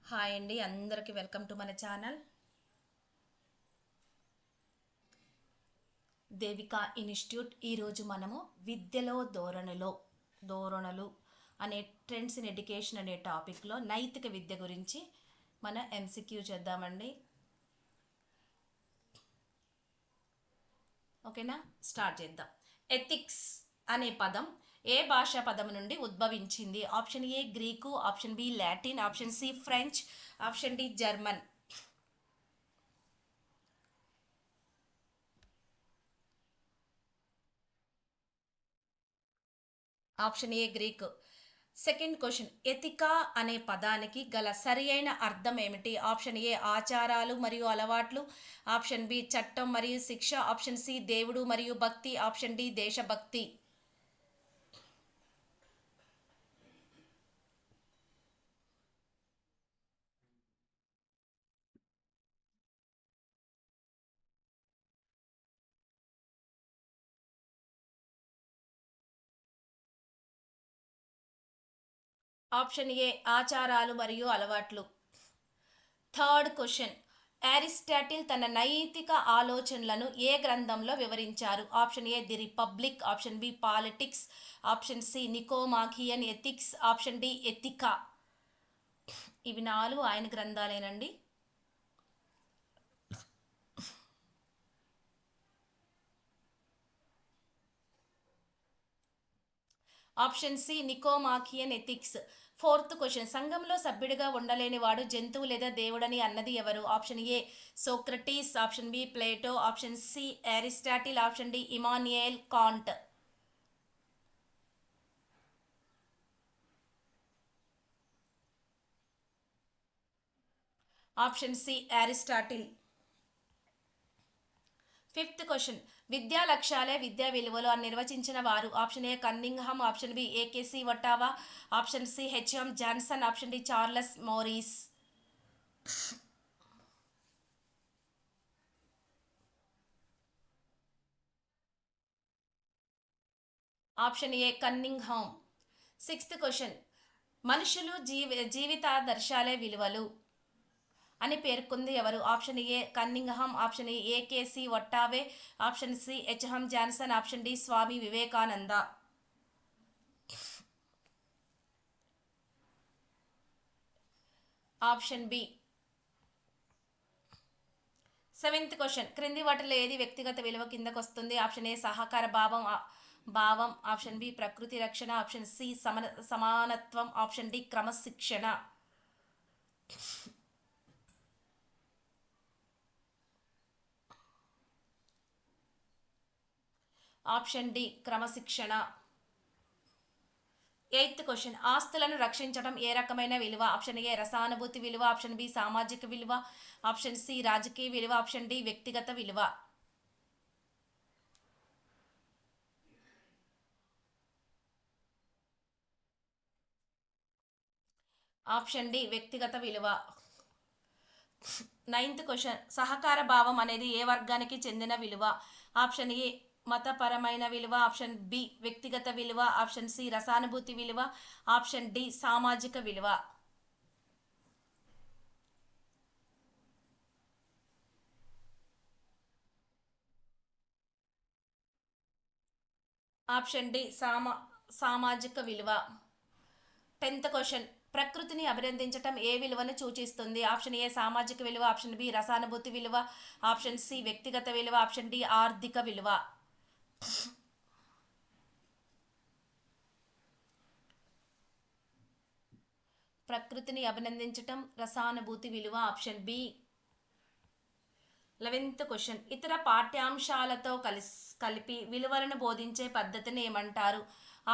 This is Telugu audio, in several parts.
హాయ్ అండి, అందరికీ వెల్కమ్ టు మన ఛానల్ దేవికా ఇన్స్టిట్యూట్. ఈరోజు మనము విద్యలో ధోరణులు అనే ట్రెండ్స్ ఇన్ ఎడ్యుకేషన్ అనే టాపిక్లో నైతిక విద్య గురించి మన ఎంసీక్యూ చేద్దామండి. ఓకేనా, స్టార్ట్ చేద్దాం. ఎథిక్స్ అనే పదం ఏ భాషా పదం నుండి ఉద్భవించింది? Option a Greek, option b Latin, option c French, option d German. Option a Greek. Second question, ఎథికా అనే పదానికి గల సరి అయిన అర్థం ఏమిటి? ఆప్షన్ ఏ ఆచారాలు మరియు అలవాట్లు, ఆప్షన్ బి చట్టం మరియు శిక్ష, ఆప్షన్ సి దేవుడు మరియు భక్తి, ఆప్షన్ డి దేశభక్తి. ఆప్షన్ ఏ ఆచారాలు మరియు అలవాట్లు. థర్డ్ క్వశ్చన్, అరిస్టాటిల్ తన నైతిక ఆలోచనలను ఏ గ్రంథంలో వివరించారు? Option a the Republic, option b Politics, option c Nicomachean Ethics, option d ఎథికా. ఇవి 4 ఆయన గ్రంథాలేనండి. Option c Nicomachean Ethics. Fourth question, సంఘంలో సభ్యుడిగా ఉండలేని వాడు జంతువు లేదా దేవుడని అన్నది ఎవరు? Option a Socrates, option b Plato, option C Aristotle, option d Immanuel Kant. Option C Aristotle. Fifth question, విద్యా లక్ష్యాలే విద్యా విలువలు అని నిర్వచించిన వారు? Option a Cunningham, option b A K C Ottaway, option c H M Johnson, option d Charles Morris. Option a Cunningham. Sixth question, మనుషులు జీవితాదర్శాలే విలువలు అని పేర్కొంది ఎవరు? Option a Cunningham, option A K C Ottaway, option c H M Johnson, option d Swami Vivekananda. Option b. Seventh question, క్రింది వాటిలో ఏది వ్యక్తిగత విలువ కిందకు వస్తుంది? ఆప్షన్ ఏ సహకార భావం, ఆప్షన్ బి ప్రకృతి రక్షణ, ఆప్షన్ సి సమానత్వం, ఆప్షన్ డి క్రమశిక్షణ. ఆప్షన్ డి క్రమశిక్షణ. ఎయిత్ క్వశ్చన్, ఆస్తులను రక్షించడం ఏ రకమైన విలువ? ఆప్షన్ ఏ రసానుభూతి విలువ, ఆప్షన్ బి సామాజిక విలువ, ఆప్షన్ సి రాజకీయ విలువ, ఆప్షన్ డి వ్యక్తిగత విలువ. ఆప్షన్ డి వ్యక్తిగత విలువ. నైన్త్ క్వశ్చన్, సహకార భావం అనేది ఏ వర్గానికి చెందిన విలువ? ఆప్షన్ ఏ మతపరమైన విలువ, ఆప్షన్ బి వ్యక్తిగత విలువ, ఆప్షన్ సి రసానుభూతి విలువ, ఆప్షన్ డి సామాజిక విలువ. ఆప్షన్ డి సామాజిక విలువ. 10th క్వశ్చన్, ప్రకృతిని అభినందించటం ఏ విలువను సూచిస్తుంది? ఆప్షన్ ఏ సామాజిక విలువ, ఆప్షన్ బి రసానుభూతి విలువ, ఆప్షన్ సి వ్యక్తిగత విలువ, ఆప్షన్ డి ఆర్థిక విలువ. ప్రకృతిని అభినందించటం రసానుభూతి విలువ, ఆప్షన్ బి. 11th క్వశ్చన్, ఇతర పాఠ్యాంశాలతో కలిపి విలువలను బోధించే పద్ధతిని ఏమంటారు?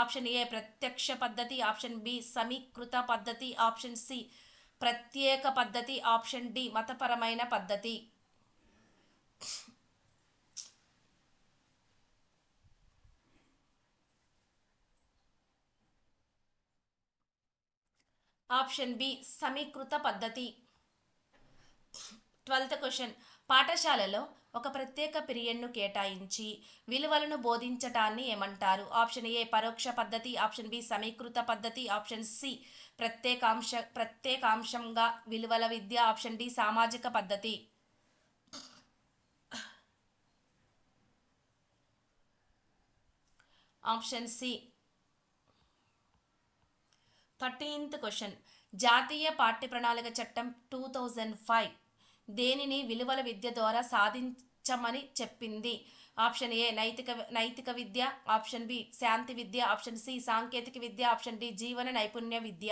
ఆప్షన్ ఏ ప్రత్యక్ష పద్ధతి, ఆప్షన్ బి సమీకృత పద్ధతి, ఆప్షన్ సి ప్రత్యేక పద్ధతి, ఆప్షన్ డి మతపరమైన పద్ధతి. ఆప్షన్ బి సమీకృత పద్ధతి. 12th క్వశ్చన్, పాఠశాలలో ఒక ప్రత్యేక పీరియడ్ను కేటాయించి విలువలను బోధించటాన్ని ఏమంటారు? ఆప్షన్ ఏ పరోక్ష పద్ధతి, ఆప్షన్ బి సమీకృత పద్ధతి, ఆప్షన్ సి ప్రత్యేకాంశంగా విలువల విద్య, ఆప్షన్ డి సామాజిక పద్ధతి. Option C. 13th question. జాతీయ పాఠ్య ప్రణాళిక చట్టం 2005 దేనిని విలువల విద్య ద్వారా సాధించమని చెప్పింది? ఆప్షన్ ఏ నైతిక విద్య, ఆప్షన్ బి శాంతి విద్య, ఆప్షన్ సి సాంకేతిక విద్య, ఆప్షన్ డి జీవన నైపుణ్య విద్య.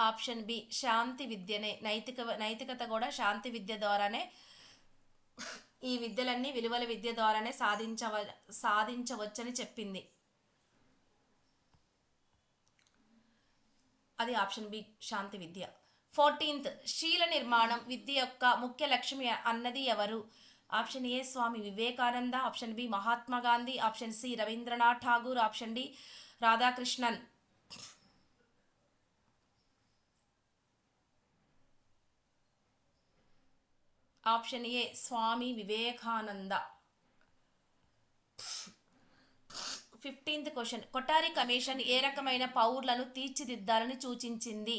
ఆప్షన్ బి శాంతి విద్యనే. నైతికత కూడా శాంతి విద్య ద్వారానే, ఈ విద్యలన్నీ విలువల విద్య ద్వారానే సాధించవచ్చని చెప్పింది. అది ఆప్షన్ బి శాంతి విద్య. 14th శీల నిర్మాణం విద్య యొక్క ముఖ్య లక్ష్యం అన్నది ఎవరు? Option a Swami Vivekananda, option b Mahatma Gandhi, option c Rabindranath Tagore, option d Radhakrishnan. Option a Swami Vivekananda. 15th question. Kothari commission ఏ రకమైన పౌరులను తీర్చిదిద్దాలని సూచించింది?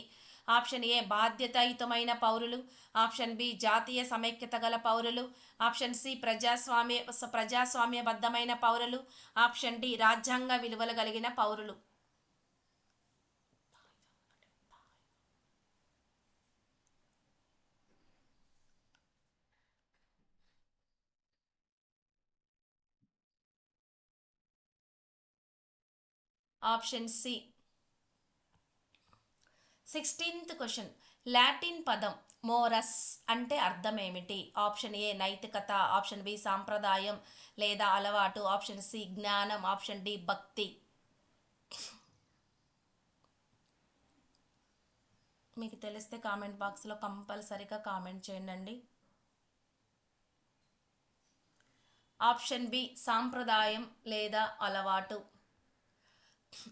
ఆప్షన్ ఏ బాధ్యతాయుతమైన పౌరులు, ఆప్షన్ బి జాతీయ సమైక్యత గల పౌరులు, ఆప్షన్ సి ప్రజాస్వామ్యబద్ధమైన పౌరులు, ఆప్షన్ డి రాజ్యాంగ విలువలు కలిగిన పౌరులు. Option C. 16th question. Latin పదం మోరస్ అంటే అర్థం ఏమిటి? ఆప్షన్ ఏ నైతికత, ఆప్షన్ బి సాంప్రదాయం లేదా అలవాటు, ఆప్షన్ సి జ్ఞానం, ఆప్షన్ డి భక్తి. మీకు తెలిస్తే కామెంట్ బాక్స్లో కంపల్సరీగా కామెంట్ చేయండి. ఆప్షన్ బి సాంప్రదాయం లేదా అలవాటు.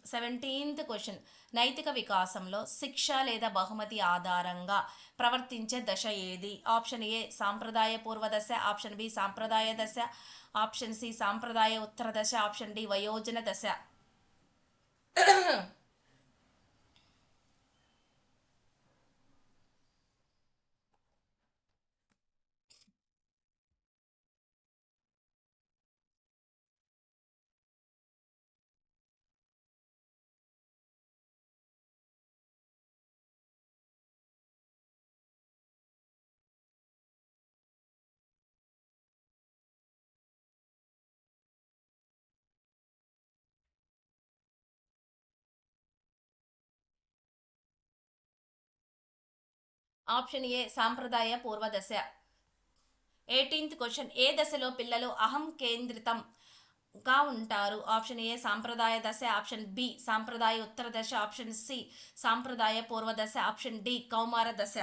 17th question. నైతిక వికాసంలో శిక్ష లేదా బహుమతి ఆధారంగా ప్రవర్తించే దశ ఏది? ఆప్షన్ ఏ సాంప్రదాయ పూర్వ దశ, ఆప్షన్ బి సాంప్రదాయ దశ, ఆప్షన్ సి సాంప్రదాయ ఉత్తర దశ, ఆప్షన్ డి వయోజన దశ. ఆప్షన్ ఏ సాంప్రదాయ పూర్వ దశ. 18th question. ఏ దశలో పిల్లలు అహం కేంద్రితంగా ఉంటారు? ఆప్షన్ ఏ సాంప్రదాయ దశ, ఆప్షన్ బి సాంప్రదాయ ఉత్తర దశ, ఆప్షన్ సి సాంప్రదాయ పూర్వ దశ, ఆప్షన్ డి కౌమార దశ.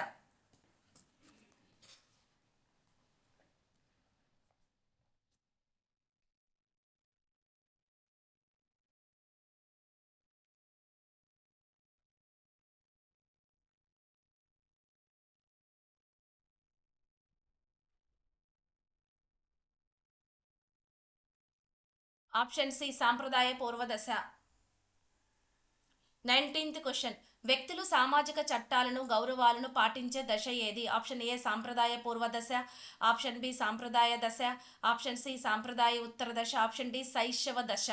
ఆప్షన్ సి సాంప్రదాయ పూర్వ దశ. 19th question. వ్యక్తులు సామాజిక చట్టాలను గౌరవాలను పాటించే దశ ఏది? ఆప్షన్ ఏ సాంప్రదాయ పూర్వ దశ, ఆప్షన్ బి సాంప్రదాయ దశ, ఆప్షన్ సి సాంప్రదాయ ఉత్తర దశ, ఆప్షన్ డి శైశవ దశ.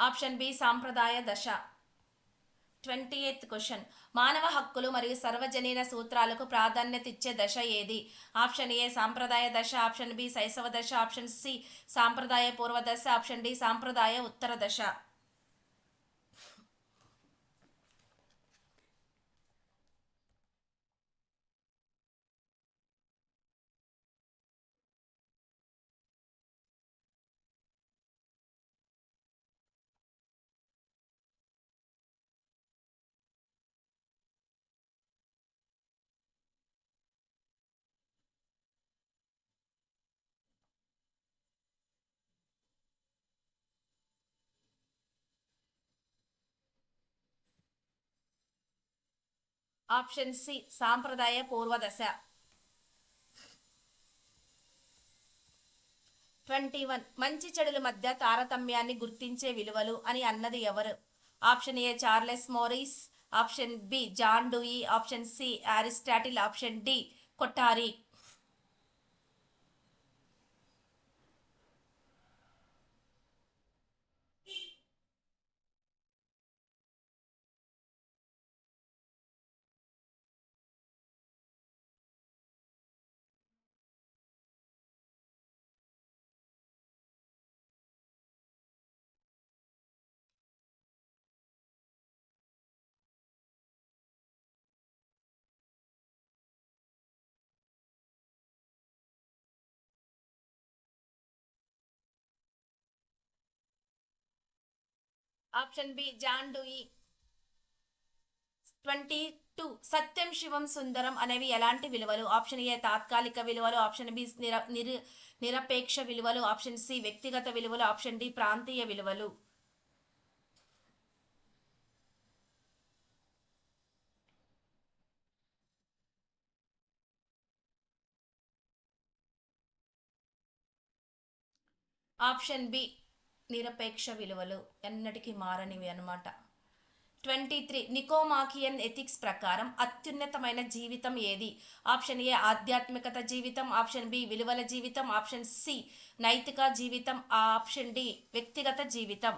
ఆప్షన్ బి సాంప్రదాయ దశ. 28th question. మానవ హక్కులు మరియు సర్వజనీన సూత్రాలకు ప్రాధాన్యత ఇచ్చే దశ ఏది? ఆప్షన్ ఏ సాంప్రదాయ దశ, ఆప్షన్ బి శైశవ దశ, ఆప్షన్ సి సాంప్రదాయ పూర్వ దశ, ఆప్షన్ డి సాంప్రదాయ ఉత్తర దశ. ఆప్షన్ సి సాంప్రదాయ పూర్వదశ. 21 మంచి చెడుల మధ్య తారతమ్యాన్ని గుర్తించే విలువలు అని అన్నది ఎవరు? Option A Charles Morris, option B John Dewey, option C Aristotle, option D Kothari. Option B John Dewey. 22 సత్యం శివం సుందరం అనేవి ఎలాంటి విలువలు? ఆప్షన్ ఏ తాత్కాలిక విలువలు, ఆప్షన్ బి నిరపేక్ష విలువలు, ఆప్షన్ సి వ్యక్తిగత విలువలు, ఆప్షన్ డి ప్రాంతీయ విలువలు. ఆప్షన్ బి నిరపేక్ష విలువలు ఎన్నటికీ మారనివి అన్నమాట. 23 నికోమాకియన్ ఎథిక్స్ ప్రకారం అత్యున్నతమైన జీవితం ఏది? ఆప్షన్ ఏ ఆధ్యాత్మికత జీవితం, ఆప్షన్ బి విలువల జీవితం, ఆప్షన్ సి నైతిక జీవితం, ఆప్షన్ డి వ్యక్తిగత జీవితం.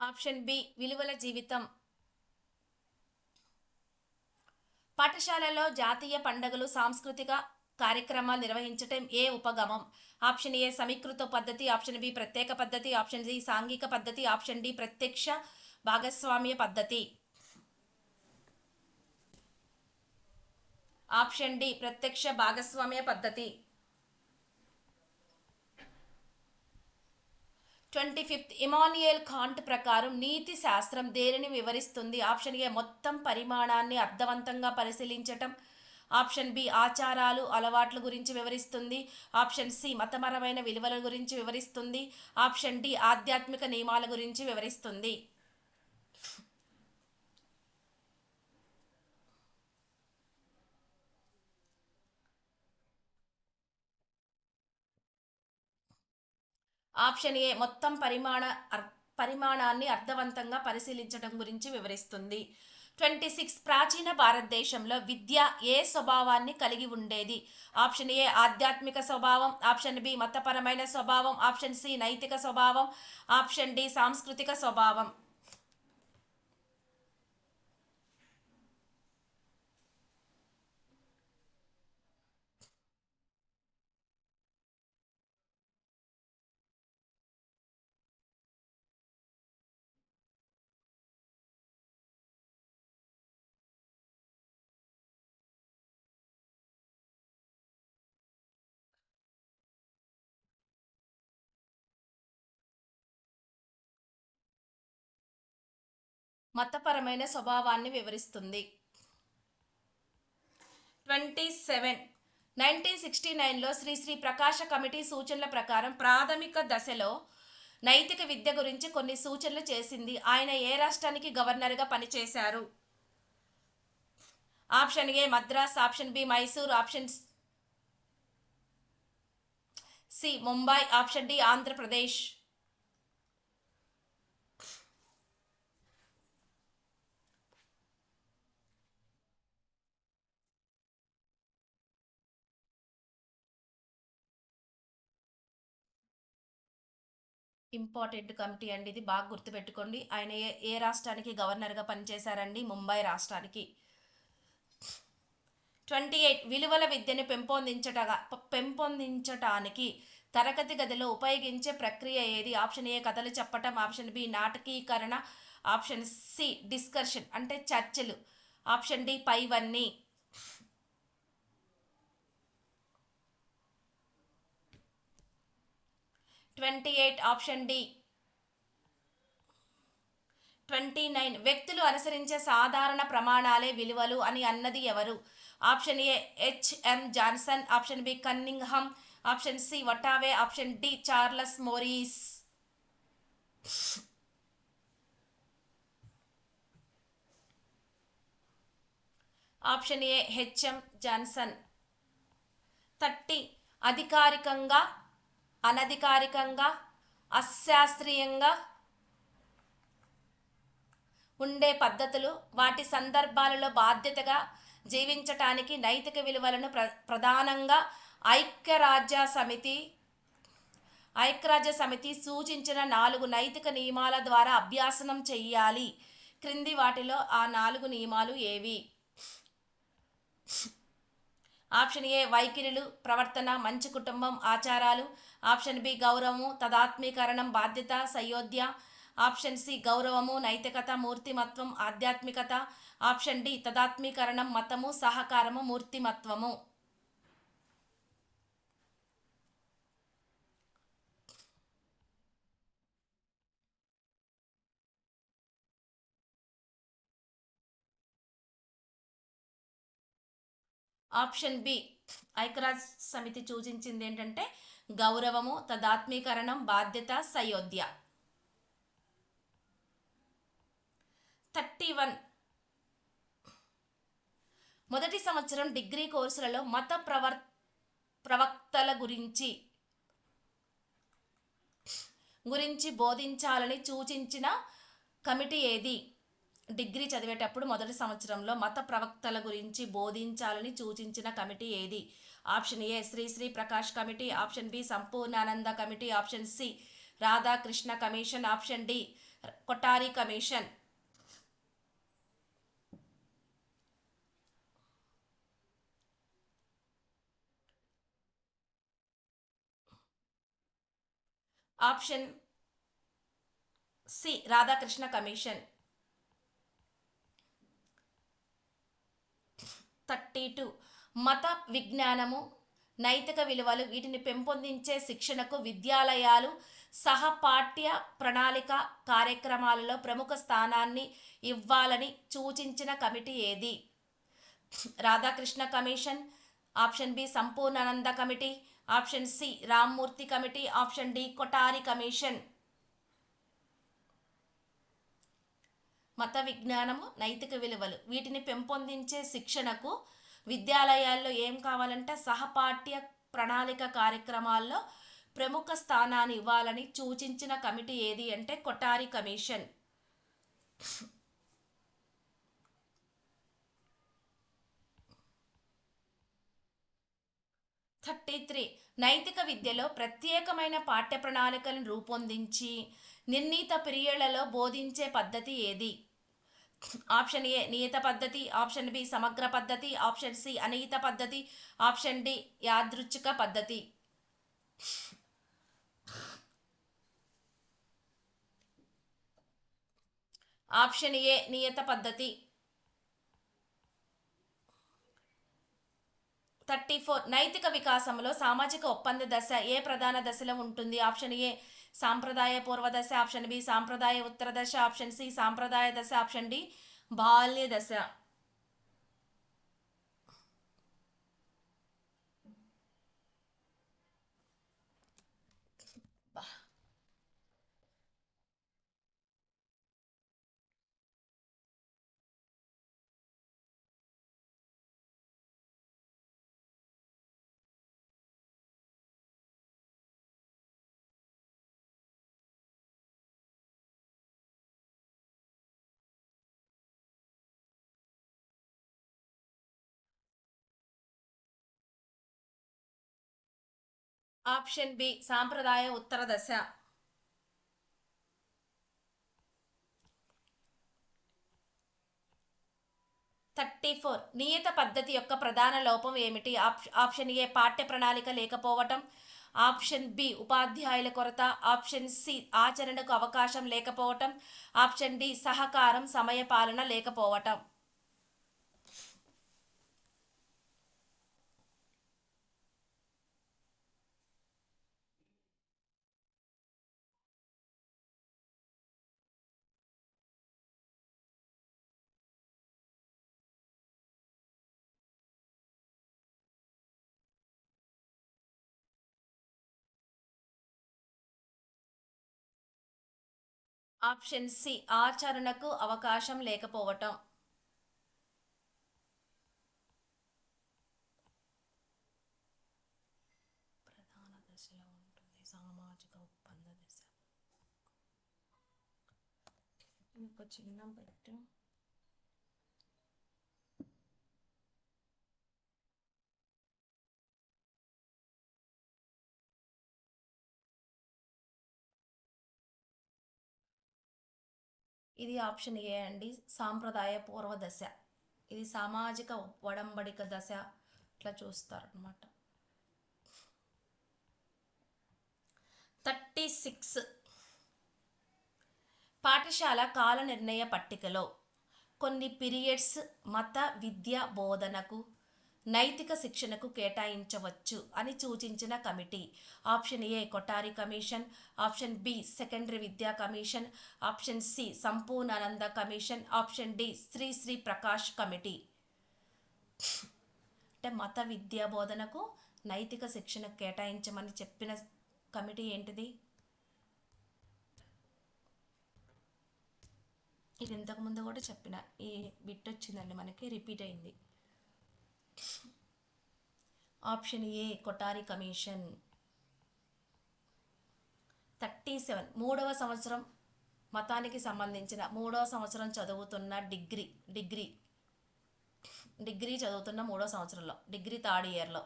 ఆప్షన్ బి విలువల జీవితం. పాఠశాలలో జాతీయ పండుగలు సాంస్కృతిక కార్యక్రమాలు నిర్వహించటం ఏ ఉపగమం? ఆప్షన్ ఏ సమీకృత పద్ధతి, ఆప్షన్ బి ప్రత్యేక పద్ధతి, ఆప్షన్ సి సాంఘిక పద్ధతి, ఆప్షన్ డి ప్రత్యక్ష భాగస్వామ్య పద్ధతి. ఆప్షన్ డి ప్రత్యక్ష భాగస్వామ్య పద్ధతి. 25 ఇమాన్యుయల్ కాంట్ ప్రకారం నీతి శాస్త్రం దేనిని వివరిస్తుంది? ఆప్షన్ ఏ మొత్తం పరిమాణాన్ని అర్థవంతంగా పరిశీలించటం, ఆప్షన్ బి ఆచారాలు అలవాట్ల గురించి వివరిస్తుంది, ఆప్షన్ సి మతపరమైన విలువల గురించి వివరిస్తుంది, ఆప్షన్ డి ఆధ్యాత్మిక నియమాల గురించి వివరిస్తుంది. ఆప్షన్ ఏ మొత్తం పరిమాణాన్ని అర్థవంతంగా పరిశీలించడం గురించి వివరిస్తుంది. 26 ప్రాచీన భారతదేశంలో విద్య ఏ స్వభావాన్ని కలిగి ఉండేది? ఆప్షన్ ఏ ఆధ్యాత్మిక స్వభావం, ఆప్షన్ బి మతపరమైన స్వభావం, ఆప్షన్ సి నైతిక స్వభావం, ఆప్షన్ డి సాంస్కృతిక స్వభావం. మతపరమైన స్వభావాన్ని వివరిస్తుంది. 27 1969లో శ్రీ శ్రీ ప్రకాశ కమిటీ సూచనల ప్రకారం ప్రాథమిక దశలో నైతిక విద్య గురించి కొన్ని సూచనలు చేసింది. ఆయన ఏ రాష్ట్రానికి గవర్నర్గా పనిచేశారు? Option A Madras, option B Mysore, option C Mumbai, option D Andhra Pradesh. Important committee అండి, ఇది బాగా గుర్తుపెట్టుకోండి. ఆయన ఏ రాష్ట్రానికి గవర్నర్గా పనిచేశారండి? ముంబై రాష్ట్రానికి. 28 విలువల విద్యను పెంపొందించటానికి తరగతి గదిలో ఉపయోగించే ప్రక్రియ ఏది? ఆప్షన్ ఏ కథలు చెప్పటం, ఆప్షన్ బి నాటకీకరణ, ఆప్షన్ సి డిస్కషన్ అంటే చర్చలు, ఆప్షన్ డి పైవన్నీ. 28 ఆప్షన్ డి. 29 వ్యక్తులు అనుసరించే సాధారణ ప్రమాణాలే విలువలు అని అన్నది ఎవరు? Option a H M Johnson, option b Cunningham, option c Ottaway, option d Charles Morris. Option a H M Johnson. 30 అధికారికంగా, అనధికారికంగా, అశాస్త్రీయంగా ఉండే పద్ధతులు, వాటి సందర్భాలలో బాధ్యతగా జీవించటానికి నైతిక విలువలను ప్రధానంగా ఐక్యరాజ్య సమితి సూచించిన 4 నైతిక నియమాల ద్వారా అభ్యాసనం చెయ్యాలి. క్రింది వాటిలో ఆ 4 నియమాలు ఏవి? ఆప్షన్ ఏ వైఖరులు, ప్రవర్తన, మంచి కుటుంబం, ఆచారాలు, ఆప్షన్ బి గౌరవము, తదాత్మీకరణం, బాధ్యత, సయోధ్య, ఆప్షన్ సి గౌరవము, నైతికత, మూర్తిమత్వం, ఆధ్యాత్మికత, ఆప్షన్ డి తదాత్మీకరణం, మతము, సహకారము, మూర్తిమత్వము. ఆప్షన్ బి ఐక్యరాజ్య సమితి సూచించింది ఏంటంటే గౌరవము, తదాత్మీకరణం, బాధ్యత, సయోధ్య. 31 మొదటి సంవత్సరం డిగ్రీ కోర్సులలో మత ప్రవక్తల గురించి బోధించాలని సూచించిన కమిటీ ఏది? డిగ్రీ చదివేటప్పుడు మొదటి సంవత్సరంలో మత ప్రవక్తల గురించి బోధించాలని సూచించిన కమిటీ ఏది? Option a Sri Prakash committee, option b Sampurnanand committee, option c Radhakrishna commission, option d Kothari commission. Option c Radhakrishna commission. 32 మత విజ్ఞానము, నైతిక విలువలు వీటిని పెంపొందించే శిక్షణకు విద్యాలయాలు సహపాఠ్య ప్రణాళిక కార్యక్రమాలలో ప్రముఖ స్థానాన్ని ఇవ్వాలని సూచించిన కమిటీ ఏది? Radhakrishna commission, option b Sampurnanand committee, option c Rammurthy committee, option d Kothari commission. మత విజ్ఞానము, నైతిక విలువలు వీటిని పెంపొందించే శిక్షణకు విద్యాలయాల్లో ఏం కావాలంటే సహపాఠ్య ప్రణాళిక కార్యక్రమాల్లో ప్రముఖ స్థానాన్ని ఇవ్వాలని సూచించిన కమిటీ ఏది అంటే కొఠారి కమిషన్. 33 నైతిక విద్యలో ప్రత్యేకమైన పాఠ్య ప్రణాళికలను రూపొందించి నిర్ణీత పీరియడ్లలో బోధించే పద్ధతి ఏది? ఆప్షన్ ఏ నియత పద్ధతి, ఆప్షన్ బి సమగ్ర పద్ధతి, ఆప్షన్ సి అనియత పద్ధతి, ఆప్షన్ డి యాదృచ్ఛిక పద్ధతి. ఆప్షన్ ఏ నియత పద్ధతి. 34 నైతిక వికాసంలో సామాజిక ఒప్పంద దశ ఏ ప్రధాన దశలో ఉంటుంది? ఆప్షన్ ఏ సాంప్రదాయ పూర్వ దశ, ఆప్షన్ బి సాంప్రదాయ ఉత్తర దశ, ఆప్షన్ సి సాంప్రదాయ దశ, ఆప్షన్ డి బాల్య దశ. ఆప్షన్ బి సాంప్రదాయ ఉత్తర దశ. 35 34 నియత పద్ధతి యొక్క ప్రధాన లోపం ఏమిటి? ఆప్షన్ ఏ పాఠ్య ప్రణాళిక లేకపోవటం, ఆప్షన్ బి ఉపాధ్యాయుల కొరత, ఆప్షన్ సి ఆచరణకు అవకాశం లేకపోవటం, ఆప్షన్ డి సహకారం సమయపాలన లేకపోవటం. ఆప్షన్ సి ఆచరణకు అవకాశం లేకపోవటం. ప్రధాన దశలో ఉంటుంది సామాజిక ఒప్పంద దశ. ఇంకో చిన్న పెట్టు. ఇది ఆప్షన్ ఏ అండి, సాంప్రదాయ పూర్వ దశ. ఇది సామాజిక ఒడంబడిక దశ ఇట్లా చూస్తారు అనమాట. 36 పాఠశాల కాల నిర్ణయ పట్టికలో కొన్ని పీరియడ్స్ మత విద్య బోధనకు నైతిక శిక్షణకు కేటాయించవచ్చు అని సూచించిన committee. Option a Kothari commission, option b secondary విద్యా commission, option c Sampurnanand commission, option d Sri Prakash committee. అంటే మత విద్యా బోధనకు నైతిక శిక్షణ కేటాయించమని చెప్పిన కమిటీ ఏంటిది? ఇది ఇంతకుముందు కూడా చెప్పిన ఈ బిట్ వచ్చిందండి, మనకి రిపీట్ అయింది. Option a Kothari commission. 37 మూడవ సంవత్సరం మతానికి సంబంధించిన మూడవ సంవత్సరం చదువుతున్న డిగ్రీ చదువుతున్న మూడవ సంవత్సరంలో డిగ్రీ థర్డ్ ఇయర్లో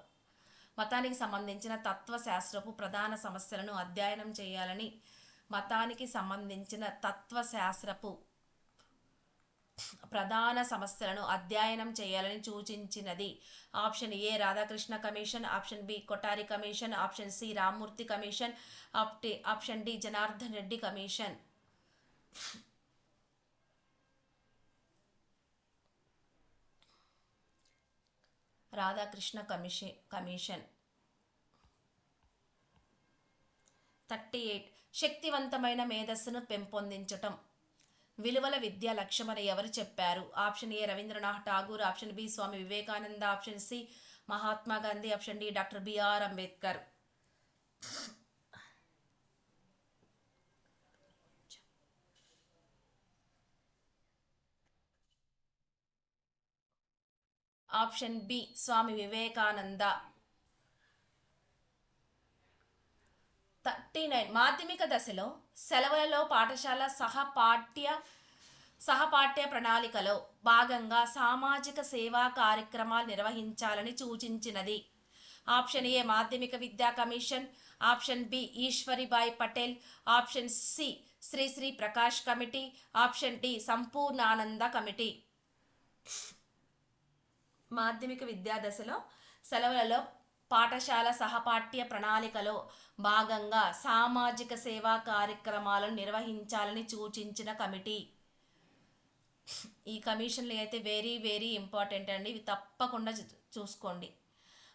మతానికి సంబంధించిన తత్వశాస్త్రపు ప్రధాన సమస్యలను అధ్యయనం చేయాలని మతానికి సంబంధించిన తత్వశాస్త్రపు ప్రధాన సమస్యలను అధ్యయనం చేయాలని సూచించినది. Option a Radhakrishna commission, option b Kothari commission, option c Rammurthy commission, option d Janardhan Reddy commission. Radhakrishna commission. 38 శక్తివంతమైన మేధస్సును పెంపొందించటం విలువల విద్య లక్ష్యమని ఎవరు చెప్పారు? Option a Rabindranath Tagore, option b Swami Vivekananda, option c Mahatma Gandhi, option d doctor B R Ambedkar. Option b Swami Vivekananda. 39 మాధ్యమిక దశలో సెలవులలో పాఠశాల సహపాఠ్య ప్రణాళికలో భాగంగా సామాజిక సేవా కార్యక్రమాలు నిర్వహించాలని సూచించినది. ఆప్షన్ ఏ మాధ్యమిక విద్యా commission, option b Eshwaribai Patel, option C Shri Prakash committee, option d Sampurnanand committee. మాధ్యమిక విద్యా దశలో సెలవులలో పాఠశాల సహపాఠ్య ప్రణాళికలో భాగంగా సామాజిక సేవా కార్యక్రమాలను నిర్వహించాలని సూచించిన కమిటీ. ఈ కమిషన్లు అయితే వెరీ వెరీ ఇంపార్టెంట్ అండి, ఇవి తప్పకుండా చూసుకోండి.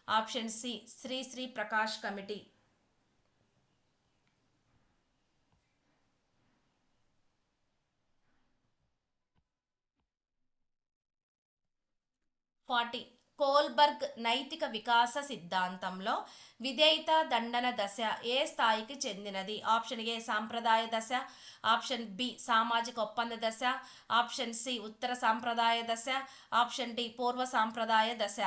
Option C Shri Prakash committee. 40 Kohlberg నైతిక వికాస సిద్ధాంతంలో విధేయత దండన దశ ఏ స్థాయికి చెందినది? ఆప్షన్ ఏ సాంప్రదాయ దశ, ఆప్షన్ బి సామాజిక ఒప్పంద దశ, ఆప్షన్ సి ఉత్తర సాంప్రదాయ దశ, ఆప్షన్ డి పూర్వ సాంప్రదాయ దశ.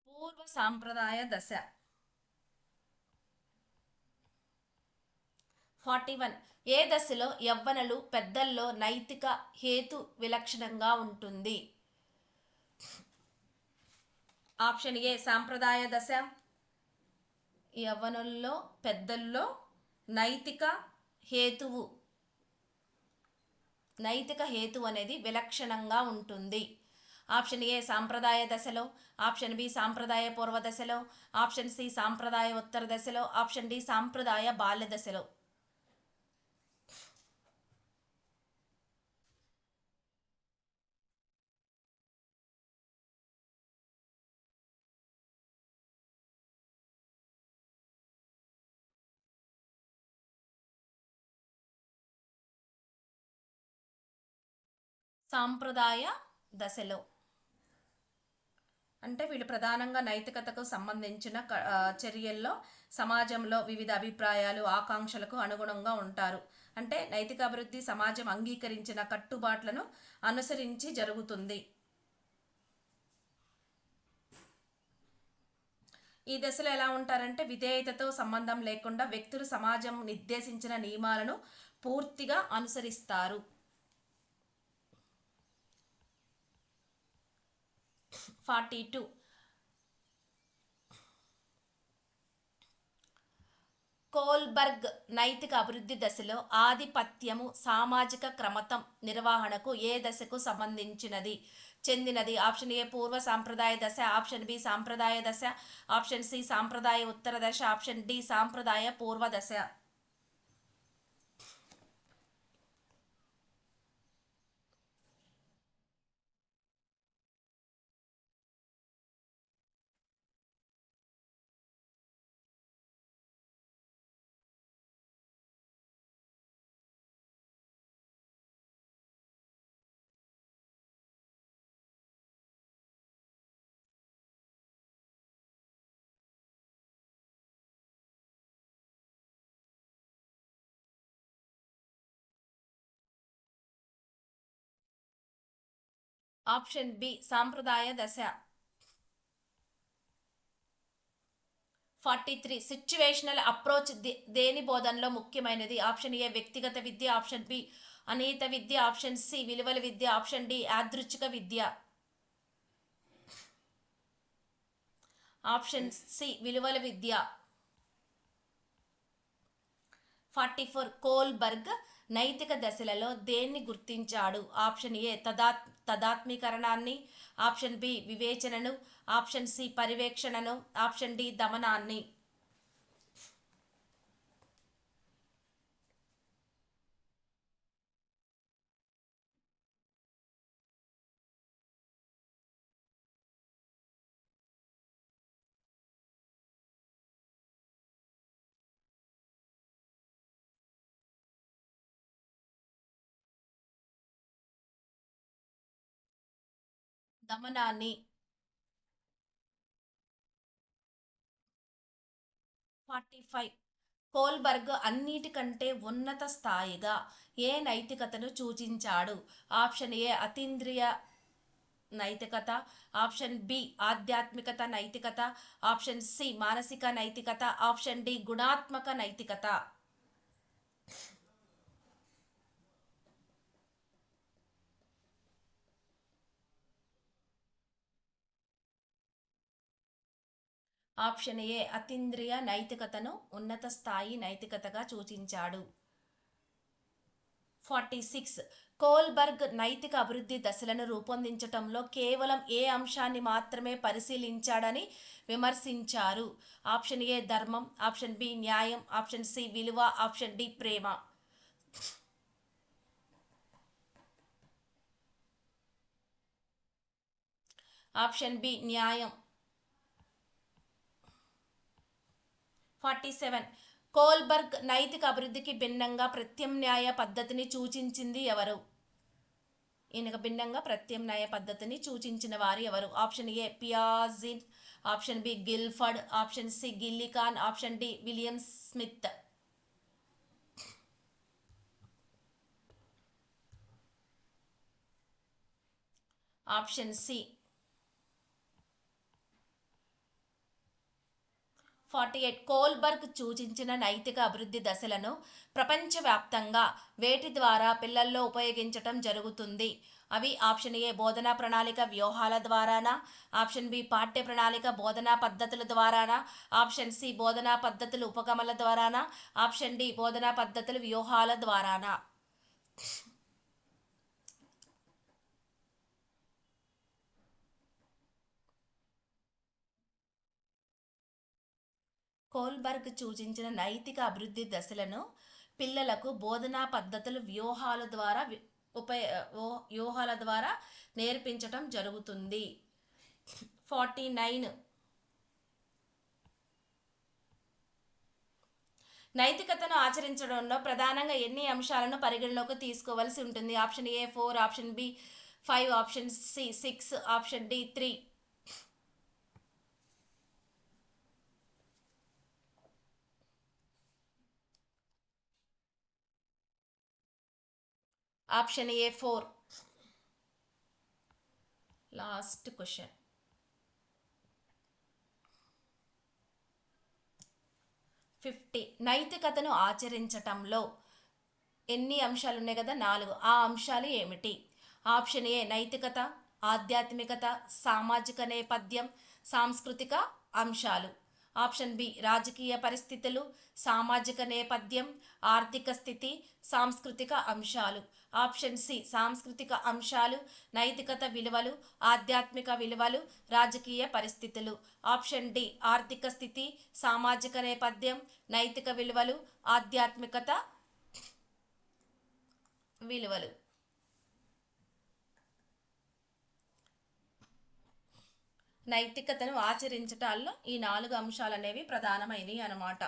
పూర్వ సాంప్రదాయ దశ. 41 ఏ దశలో యవ్వనులు పెద్దల్లో నైతిక హేతు విలక్షణంగా ఉంటుంది? ఆప్షన్ ఏ సాంప్రదాయ దశ. యవ్వనుల్లో పెద్దల్లో నైతిక హేతువు అనేది విలక్షణంగా ఉంటుంది. ఆప్షన్ ఏ సాంప్రదాయ దశలో, ఆప్షన్ బి సాంప్రదాయ పూర్వ దశలో, ఆప్షన్ సి సాంప్రదాయ ఉత్తర దశలో, ఆప్షన్ డి సాంప్రదాయ బాల్య దశలో. సాంప్రదాయ దశలో అంటే వీళ్ళు ప్రధానంగా నైతికతకు సంబంధించిన చర్యల్లో సమాజంలో వివిధ అభిప్రాయాలు ఆకాంక్షలకు అనుగుణంగా ఉంటారు. అంటే నైతిక అభివృద్ధి సమాజం అంగీకరించిన కట్టుబాట్లను అనుసరించి జరుగుతుంది. ఈ దశలో ఎలా ఉంటారంటే విధేయతతో సంబంధం లేకుండా వ్యక్తులు సమాజం నిర్దేశించిన నియమాలను పూర్తిగా అనుసరిస్తారు. 42 కోల్బర్గ్ నైతిక అభివృద్ధి దశలో ఆధిపత్యము సామాజిక క్రమతం నిర్వహణకు ఏ దశకు చెందినది? ఆప్షన్ ఏ పూర్వ సాంప్రదాయ దశ, ఆప్షన్ బి సాంప్రదాయ దశ, ఆప్షన్ సి సాంప్రదాయ ఉత్తర దశ, ఆప్షన్ డి సాంప్రదాయ పూర్వ దశ. ఆప్షన్ బి సాంప్రదాయ దశ. 43 సిచ్యువేషనల్ అప్రోచ్ దేని బోధనలో ముఖ్యమైనది? ఆప్షన్ ఏ వ్యక్తిగత విద్య, ఆప్షన్ బి అనీత విద్య, ఆప్షన్ సి విలువల విద్య, ఆప్షన్ డి యాదృచ్ఛిక విద్య. ఆప్షన్ సి విలువల విద్య. 44 కోల్బర్గ్ నైతిక దశలలో దేన్ని గుర్తించాడు? ఆప్షన్ ఏ తదాత్మీకరణాన్ని, ఆప్షన్ బి వివేచనను, ఆప్షన్ సి పర్యవేక్షణను, ఆప్షన్ డి దమనాన్ని. దమనాన్ని. 45 కోల్బర్గ్ అన్నిటికంటే ఉన్నత స్థాయిగా ఏ నైతికతను సూచించాడు? ఆప్షన్ ఏ అతీంద్రియ నైతికత, ఆప్షన్ బి ఆధ్యాత్మికత నైతికత, ఆప్షన్ సి మానసిక నైతికత, ఆప్షన్ డి గుణాత్మక నైతికత. ఆప్షన్ ఏ అతీంద్రియ నైతికతను ఉన్నత స్థాయి నైతికతగా సూచించాడు. 46 కోల్బర్గ్ నైతిక అభివృద్ధి దశలను రూపొందించటంలో కేవలం ఏ అంశాన్ని మాత్రమే పరిశీలించాడని విమర్శించారు? ఆప్షన్ ఏ ధర్మం, ఆప్షన్ బి న్యాయం, ఆప్షన్ సి విలువ, ఆప్షన్ డి ప్రేమ. ఆప్షన్ బి న్యాయం. 47 కోల్బర్గ్ నైతిక అభివృద్ధికి భిన్నంగా ప్రత్యామ్నాయ పద్ధతిని సూచించింది ఎవరు? ఈయనకు భిన్నంగా ప్రత్యామ్నాయ పద్ధతిని సూచించిన వారు ఎవరు? ఆప్షన్ ఏ పియాజిన్, option b Guilford, option c Gilligan, option d William Smith. Option c. 48 Kohlberg సూచించిన నైతిక అభివృద్ధి దశలను ప్రపంచవ్యాప్తంగా వేటి ద్వారా పిల్లల్లో ఉపయోగించటం జరుగుతుంది? అవి ఆప్షన్ ఏ బోధనా ప్రణాళిక వ్యూహాల ద్వారానా, ఆప్షన్ బి పాఠ్య ప్రణాళిక బోధనా పద్ధతుల ద్వారానా, ఆప్షన్ సి బోధనా పద్ధతులు ఉపగమల ద్వారానా, ఆప్షన్ డి బోధనా పద్ధతులు వ్యూహాల ద్వారానా. కోల్బర్గ్ సూచించిన నైతిక అభివృద్ధి దశలను పిల్లలకు బోధనా పద్ధతులు వ్యూహాల ద్వారా నేర్పించటం జరుగుతుంది. 49 నైతికతను ఆచరించడంలో ప్రధానంగా ఎన్ని అంశాలను పరిగణలోకి తీసుకోవాల్సి ఉంటుంది? Option A 4, option B 5, option C 6, option D 3. Option A 4. Last question. 50 నైతికతను ఆచరించటంలో ఎన్ని అంశాలు ఉన్నాయి కదా? 4. ఆ అంశాలు ఏమిటి? ఆప్షన్ ఏ నైతికత, ఆధ్యాత్మికత, సామాజిక నేపథ్యం, సాంస్కృతిక అంశాలు. ఆప్షన్ బి రాజకీయ పరిస్థితులు, సామాజిక నేపథ్యం, ఆర్థిక స్థితి, సాంస్కృతిక అంశాలు. ఆప్షన్ సి సాంస్కృతిక అంశాలు, నైతికత విలువలు, ఆధ్యాత్మిక విలువలు, రాజకీయ పరిస్థితులు. ఆప్షన్ డి ఆర్థిక స్థితి, సామాజిక నేపథ్యం, నైతిక విలువలు, ఆధ్యాత్మికత విలువలు. నైతికతను ఆచరించటాల్లో ఈ 4 అంశాలు అనేవి ప్రధానమైనవి అన్నమాట.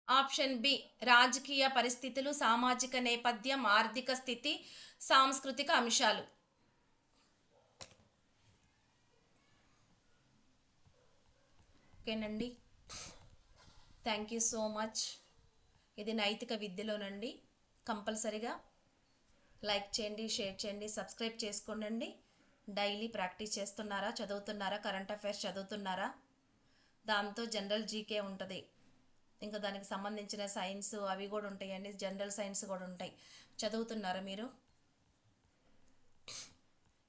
ఆప్షన్ బి రాజకీయ పరిస్థితులు, సామాజిక నేపథ్యం, ఆర్థిక స్థితి, సాంస్కృతిక అంశాలు. ఓకేనండి, థ్యాంక్ యూ సో మచ్. ఇది నైతిక విద్యలోనండి. కంపల్సరిగా లైక్ చేయండి, షేర్ చేయండి, సబ్స్క్రైబ్ చేసుకోండి. డైలీ ప్రాక్టీస్ చేస్తున్నారా, చదువుతున్నారా, కరెంట్ అఫైర్స్ చదువుతున్నారా? దాంతో జనరల్ జీకే ఉంటుంది, ఇంకా దానికి సంబంధించిన సైన్స్ అవి కూడా ఉంటాయండి, జనరల్ సైన్స్ కూడా ఉంటాయి. చదువుతున్నారా మీరు?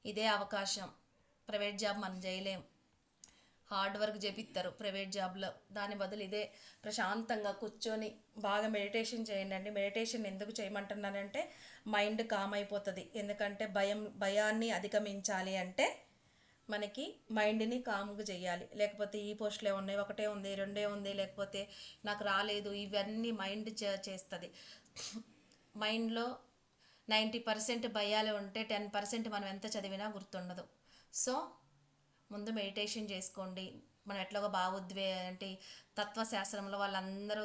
ఇదే అవకాశం. ప్రైవేట్ జాబ్ మనం చేయలేం, హార్డ్ వర్క్ చేపిస్తారు ప్రైవేట్ జాబ్లో. దాని బదులు ఇదే ప్రశాంతంగా కూర్చొని బాగా మెడిటేషన్ చేయండి. మెడిటేషన్ ఎందుకు చేయమంటున్నానంటే మైండ్ కామ్ అయిపోతుంది. ఎందుకంటే భయాన్ని అధిగమించాలి అంటే మనకి మైండ్ని కామ్గా చేయాలి. లేకపోతే ఈ పోస్టులే ఉన్నాయి, ఒకటే ఉంది, రెండే ఉంది, లేకపోతే నాకు రాలేదు, ఇవన్నీ మైండ్ చేస్తుంది. మైండ్లో 90% భయాలు ఉంటే 10% మనం ఎంత చదివినా గుర్తుండదు. సో ముందు మెడిటేషన్ చేసుకోండి. మనం ఎట్లాగో అంటే తత్వశాస్త్రంలో వాళ్ళందరూ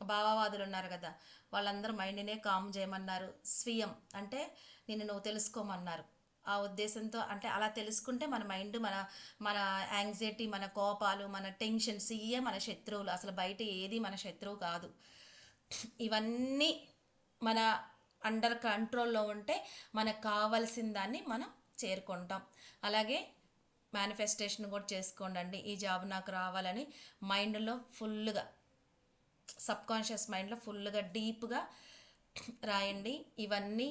భావవాదులు ఉన్నారు కదా, వాళ్ళందరూ మైండ్నే కామ్ చేయమన్నారు. స్వీయం అంటే నిన్ను నువ్వు తెలుసుకోమన్నారు. ఆ ఉద్దేశంతో అంటే అలా తెలుసుకుంటే మన మైండ్ మన యాంగ్జైటీ, మన కోపాలు, మన టెన్షన్స్ ఇవే మన శత్రువులు. అసలు బయట ఏది మన శత్రువు కాదు. ఇవన్నీ మన అండర్ కంట్రోల్లో ఉంటే మనకు కావాల్సిన దాన్ని మనం చేరుకుంటాం. అలాగే మేనిఫెస్టేషన్ కూడా చేసుకోండి. ఈ జాబ్ నాకు రావాలని మైండ్లో ఫుల్గా, సబ్కాన్షియస్ మైండ్లో ఫుల్గా డీప్గా రాయండి. ఇవన్నీ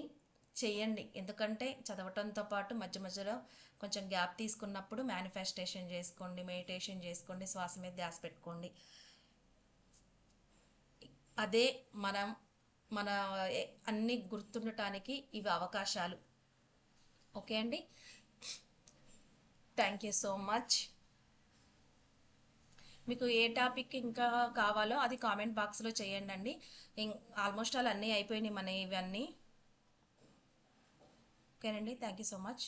చేయండి. ఎందుకంటే చదవటంతో పాటు మధ్య మధ్యలో కొంచెం గ్యాప్ తీసుకున్నప్పుడు మేనిఫెస్టేషన్ చేసుకోండి, మెడిటేషన్ చేసుకోండి, శ్వాస మీద ధ్యాస పెట్టుకోండి. అదే మన అన్నీ గుర్తుండటానికి ఇవి అవకాశాలు. ఓకే అండి, థ్యాంక్ యూ సో మచ్. మీకు ఏ టాపిక్ ఇంకా కావాలో అది కామెంట్ బాక్స్లో చేయండి. ఆల్మోస్ట్ అన్నీ అయిపోయినాయి మన ఇవన్నీ. ఓకేనండి, థ్యాంక్ యూ సో మచ్.